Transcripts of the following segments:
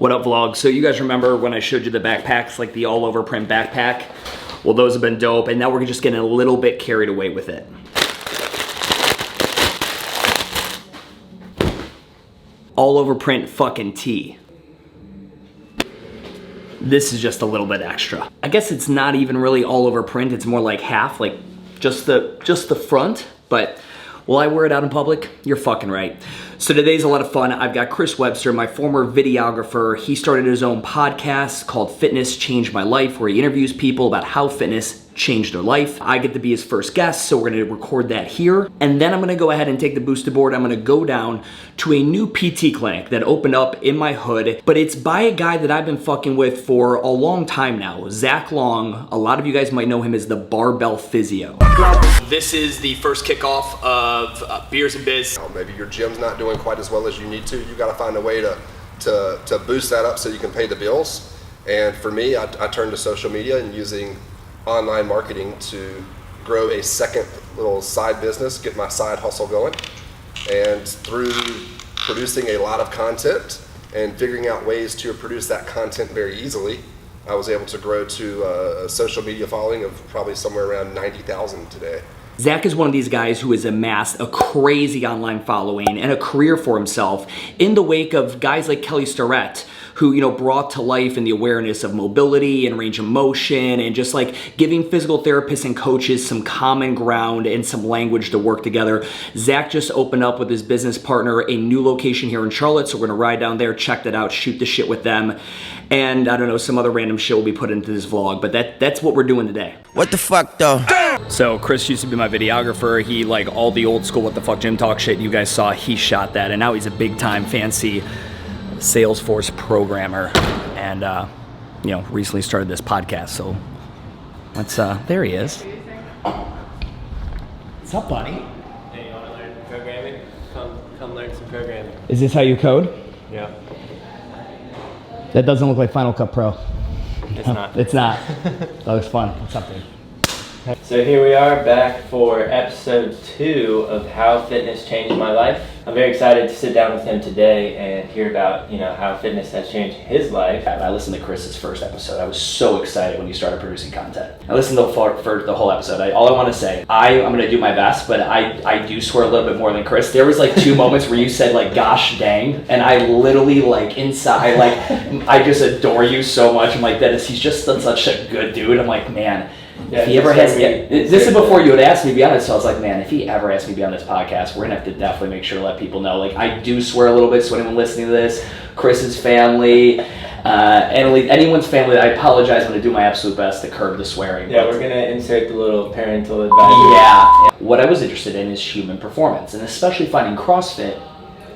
What up, vlog? So you guys remember when I showed you the backpacks, like the all over print backpack? Well, those have been dope, and now we're just getting a little bit carried away with it. All over print fucking tee. This is just a little bit extra. I guess it's not even really all over print, it's more like half, like just the front, but will I wear it out in public? You're fucking right. So today's a lot of fun. I've got Chris Webster, my former videographer. He started his own podcast called Fitness Changed My Life, where he interviews people about how fitness changed their life. I get to be his first guest, so we're gonna record that here. And then I'm gonna go ahead and take the boosted board. I'm gonna go down to a new PT clinic that opened up in my hood, but it's by a guy that I've been fucking with for a long time now, Zach Long. A lot of you guys might know him as the Barbell Physio. This is the first kickoff of Beers and Biz. Maybe your gym's not doing quite as well as you need to. You gotta find a way to boost that up so you can pay the bills. And for me, I turned to social media and using online marketing to grow a second little side business, get my side hustle going. And through producing a lot of content and figuring out ways to produce that content very easily, I was able to grow to a social media following of probably somewhere around 90,000 today. Zach is one of these guys who has amassed a crazy online following and a career for himself in the wake of guys like Kelly Starrett, who, you know, brought to life in the awareness of mobility and range of motion and just like giving physical therapists and coaches some common ground and some language to work together. Zach just opened up with his business partner a new location here in Charlotte, so we're gonna ride down there, check that out, shoot the shit with them. And I don't know, some other random shit will be put into this vlog, but that's what we're doing today. What the fuck though? So Chris used to be my videographer. He, like, all the old school what the fuck gym talk shit you guys saw, he shot that, and now he's a big time fancy Salesforce programmer, and you know, recently started this podcast. So let's there he is. What's up, buddy? Hey, you want to learn programming? Come learn some programming. Is this how you code? Yeah. That doesn't look like Final Cut Pro. It's not. It's not. That looks fun. What's up, dude? So here we are back for episode 2 of How Fitness Changed My Life. I'm very excited to sit down with him today and hear about, you know, how fitness has changed his life. I listened to Chris's first episode. I was so excited when you started producing content. I listened to for the whole episode. All I want to say, I'm going to do my best, but I do swear a little bit more than Chris. There was like 2 moments where you said like, gosh dang, and I literally like inside, like, I just adore you so much. I'm like, he's just such a good dude. I'm like, man. Yeah, if he ever has, this is before you had asked me to be on it, so I was like, man, if he ever asked me to be on this podcast, we're gonna have to definitely make sure to let people know. Like, I do swear a little bit, so anyone listening to this, Chris's family, anyone's family, I apologize. I'm gonna do my absolute best to curb the swearing. Yeah, we're gonna insert the little parental advisory. Yeah. What I was interested in is human performance, and especially finding CrossFit,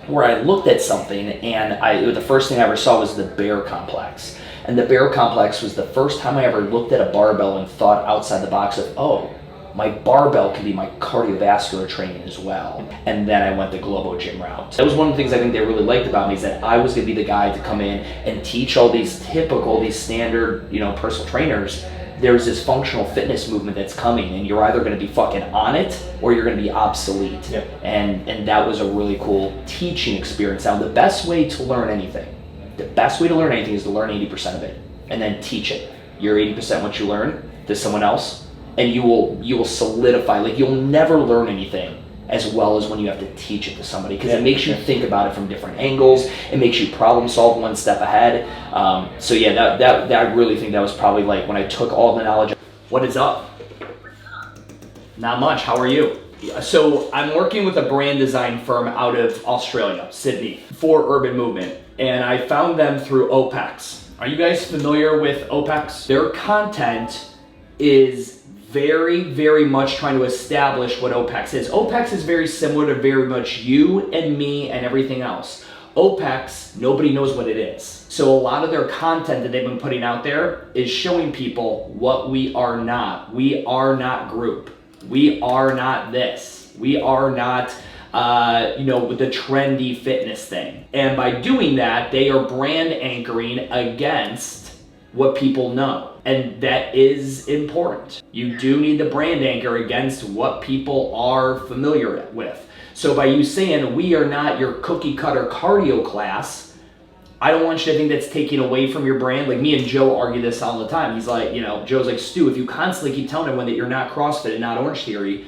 where I looked at something, and the first thing I ever saw was the bear complex. And the bear complex was the first time I ever looked at a barbell and thought outside the box of, oh, my barbell can be my cardiovascular training as well. And then I went the Globo Gym route. That was one of the things I think they really liked about me, is that I was gonna be the guy to come in and teach all these standard, you know, personal trainers. There's this functional fitness movement that's coming, and you're either gonna be fucking on it or you're gonna be obsolete. Yep. And that was a really cool teaching experience. Now, the best way to learn anything is to learn 80% of it and then teach it. You're 80% what you learn to someone else, and you will solidify. Like, you'll never learn anything as well as when you have to teach it to somebody, because it makes you think about it from different angles. It makes you problem solve one step ahead. So yeah, that I really think that was probably like when I took all the knowledge. What is up? Not much. How are you? So I'm working with a brand design firm out of Australia, Sydney, for Urban Movement, and I found them through OPEX. Are you guys familiar with OPEX? Their content is very, very much trying to establish what OPEX is. OPEX is very similar to very much you and me and everything else. OPEX, nobody knows what it is. So a lot of their content that they've been putting out there is showing people what we are not. We are not group. We are not this. We are not, with the trendy fitness thing. And by doing that, they are brand anchoring against what people know. And that is important. You do need the brand anchor against what people are familiar with. So by you saying we are not your cookie cutter cardio class, I don't want you to think that's taking away from your brand. Like me and Joe argue this all the time. He's like, Joe's like, Stu, if you constantly keep telling everyone that you're not CrossFit and not Orange Theory,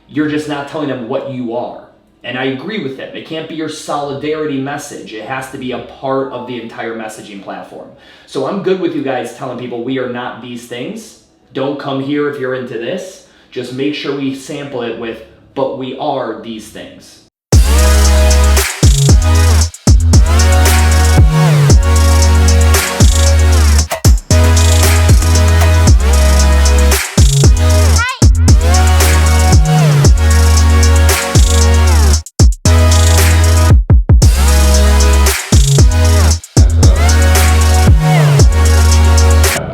you're just not telling them what you are. And I agree with him. It can't be your solidarity message. It has to be a part of the entire messaging platform. So I'm good with you guys telling people we are not these things. Don't come here if you're into this. Just make sure we sample it with, but we are these things.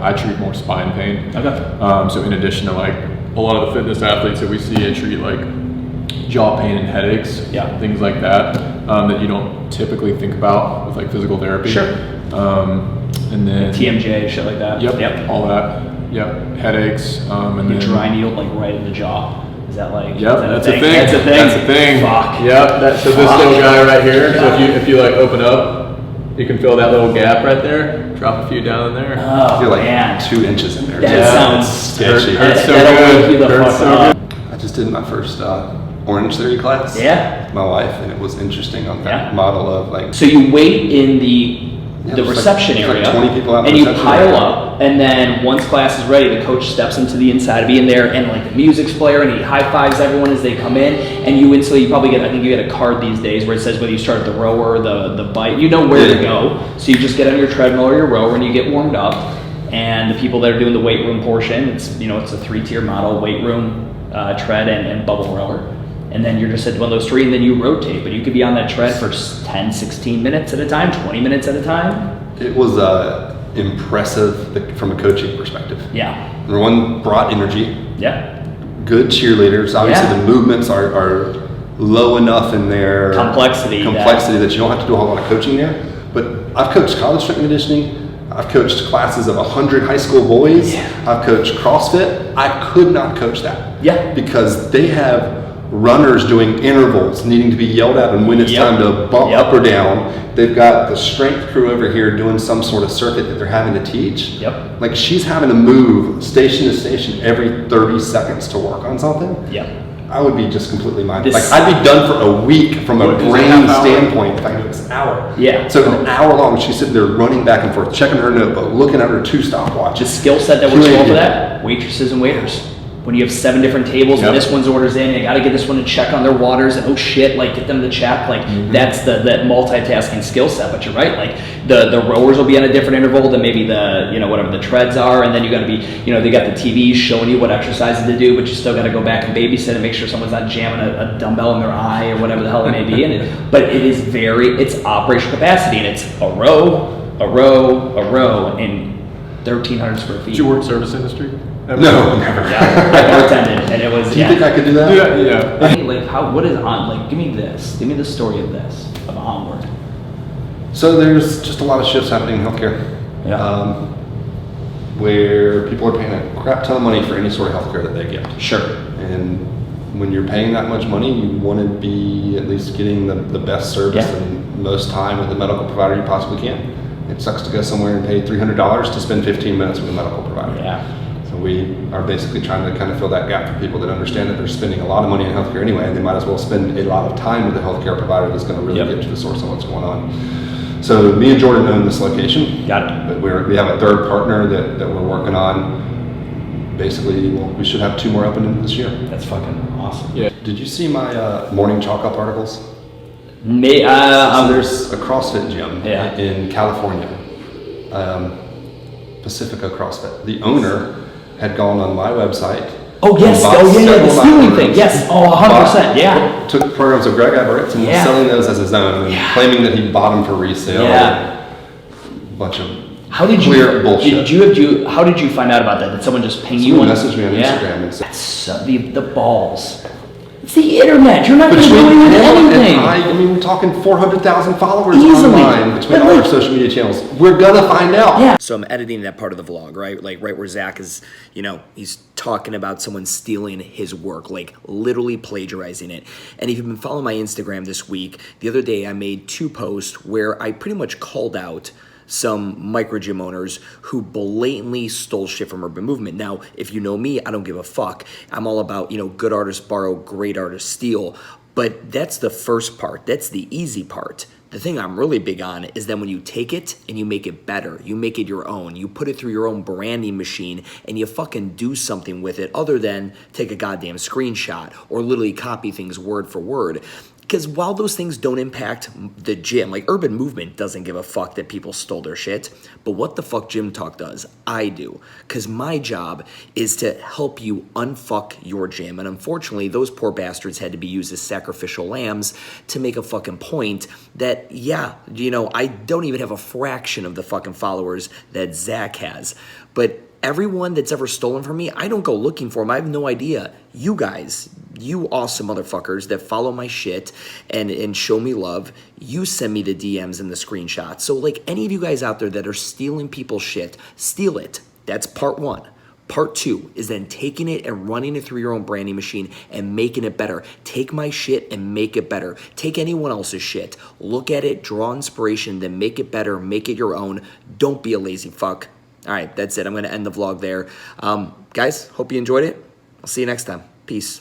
I treat more spine pain. Okay. So in addition to like a lot of the fitness athletes that we see, I treat like jaw pain and headaches, things like that, that you don't typically think about with like physical therapy. Sure. And then TMJ, shit like that. Yep. All that. Yep. Headaches. And You then dry needle like right in the jaw. Is that like? Yep, is that that's a thing. That's a thing. That's a thing. Fuck. Yep. So this little guy right here. So if you like open up, you can feel that little gap right there. Drop a few down in there. Oh, You're like man. 2 inches in there. That sounds sketchy. Hurts so That'll wake you good. the Hurts fuck so up. good. I just did my first Orange Theory class. Yeah. My wife, and it was interesting on that model of like. So you wait in the there's reception like area, 20 people out in and the you reception pile area. up, and then once class is ready, the coach steps into the inside, be in there, and like the music's player, and he high fives everyone as they come in, and you instantly, you probably get, I think you get a card these days where it says whether you start at the row or the bike, you know where to go, so you just get on your treadmill or your rower and you get warmed up, and the people that are doing the weight room portion, it's a 3-tier model, weight room, tread, and bubble rower. And then you're just at one of those 3, and then you rotate. But you could be on that tread for 10, 16 minutes at a time, 20 minutes at a time. It was impressive from a coaching perspective. Yeah. Number one, brought energy. Yeah. Good cheerleaders. Obviously, the movements are low enough in their Complexity that you don't have to do a whole lot of coaching there. But I've coached college strength and conditioning. I've coached classes of 100 high school boys. Yeah. I've coached CrossFit. I could not coach that. Yeah. Because they have runners doing intervals, needing to be yelled at and when it's time to bump up or down. They've got the strength crew over here doing some sort of circuit that they're having to teach. Yep. Like she's having to move station to station every 30 seconds to work on something. Yep. I would be just completely minded. This- Like I'd be done for a week from a What, is it brain half hour? standpoint if I knew it was an hour. Yeah. So an hour long, she's sitting there running back and forth, checking her notebook, looking at her 2 stopwatches. The skill set that works well for that, waitresses and waiters. When you have 7 different tables and this one's orders in, you got to get this one to check on their waters and oh shit, like get them to check. Like that's that multitasking skill set. But you're right, like the rowers will be on a different interval than maybe the whatever the treads are, and then you got to be they got the TVs showing you what exercises to do, but you still got to go back and babysit and make sure someone's not jamming a dumbbell in their eye or whatever the hell it may be. But it is it's operational capacity, and it's a row in 1,300 square feet. Did you work service industry? Ever? No, never. Yeah, I bartended, and it was. Do you think I could do that? Yeah. Hey, like what is on? Like, give me this. Give me the story of this of Onward. So there's just a lot of shifts happening in healthcare. Yeah. Where people are paying a crap ton of money for any sort of healthcare that they get. Sure. And when you're paying that much money, you want to be at least getting the best service and most time with the medical provider you possibly can. It sucks to go somewhere and pay $300 to spend 15 minutes with a medical provider. Yeah. So we are basically trying to kind of fill that gap for people that understand that they're spending a lot of money in healthcare anyway, and they might as well spend a lot of time with a healthcare provider that's going to really get to the source of what's going on. So me and Jordan own this location. Got it. But we have a third partner that we're working on. Basically, we should have 2 more open this year. That's fucking awesome. Yeah. Did you see my morning chalk up articles? So there's a CrossFit gym in California, Pacifica CrossFit. The owner had gone on my website. Oh yes. and bought The several stealing programs. thing. Yes. Oh, 100%. Yeah. Took programs of Greg Everett and was selling those as his own, and claiming that he bought them for resale. Yeah. Bunch of How did clear bullshit. How did you find out about that? Did someone just ping you? Someone messaged me on Instagram and said, That's the balls. It's the internet. You're not going to do Between anything. him and anything. I mean, we're talking 400,000 followers Easily. online between But all our like- social media channels. We're gonna find out. Yeah. So I'm editing that part of the vlog, right? Like right where Zach is, he's talking about someone stealing his work, like literally plagiarizing it. And if you've been following my Instagram this week, the other day I made 2 posts where I pretty much called out some micro gym owners who blatantly stole shit from Urban Movement. Now, if you know me, I don't give a fuck. I'm all about, good artists borrow, great artists steal. But that's the first part. That's the easy part. The thing I'm really big on is that when you take it and you make it better, you make it your own, you put it through your own branding machine and you fucking do something with it other than take a goddamn screenshot or literally copy things word for word. Because while those things don't impact the gym, like Urban Movement doesn't give a fuck that people stole their shit, but what the fuck Gym Talk does, I do. Because my job is to help you unfuck your gym. And unfortunately, those poor bastards had to be used as sacrificial lambs to make a fucking point that, I don't even have a fraction of the fucking followers that Zach has. But everyone that's ever stolen from me, I don't go looking for them. I have no idea. You guys, you awesome motherfuckers that follow my shit and show me love, you send me the DMs and the screenshots. So like any of you guys out there that are stealing people's shit, steal it. That's part 1. Part 2 is then taking it and running it through your own branding machine and making it better. Take my shit and make it better. Take anyone else's shit. Look at it, draw inspiration, then make it better, make it your own. Don't be a lazy fuck. All right, that's it. I'm going to end the vlog there. Guys, hope you enjoyed it. I'll see you next time. Peace.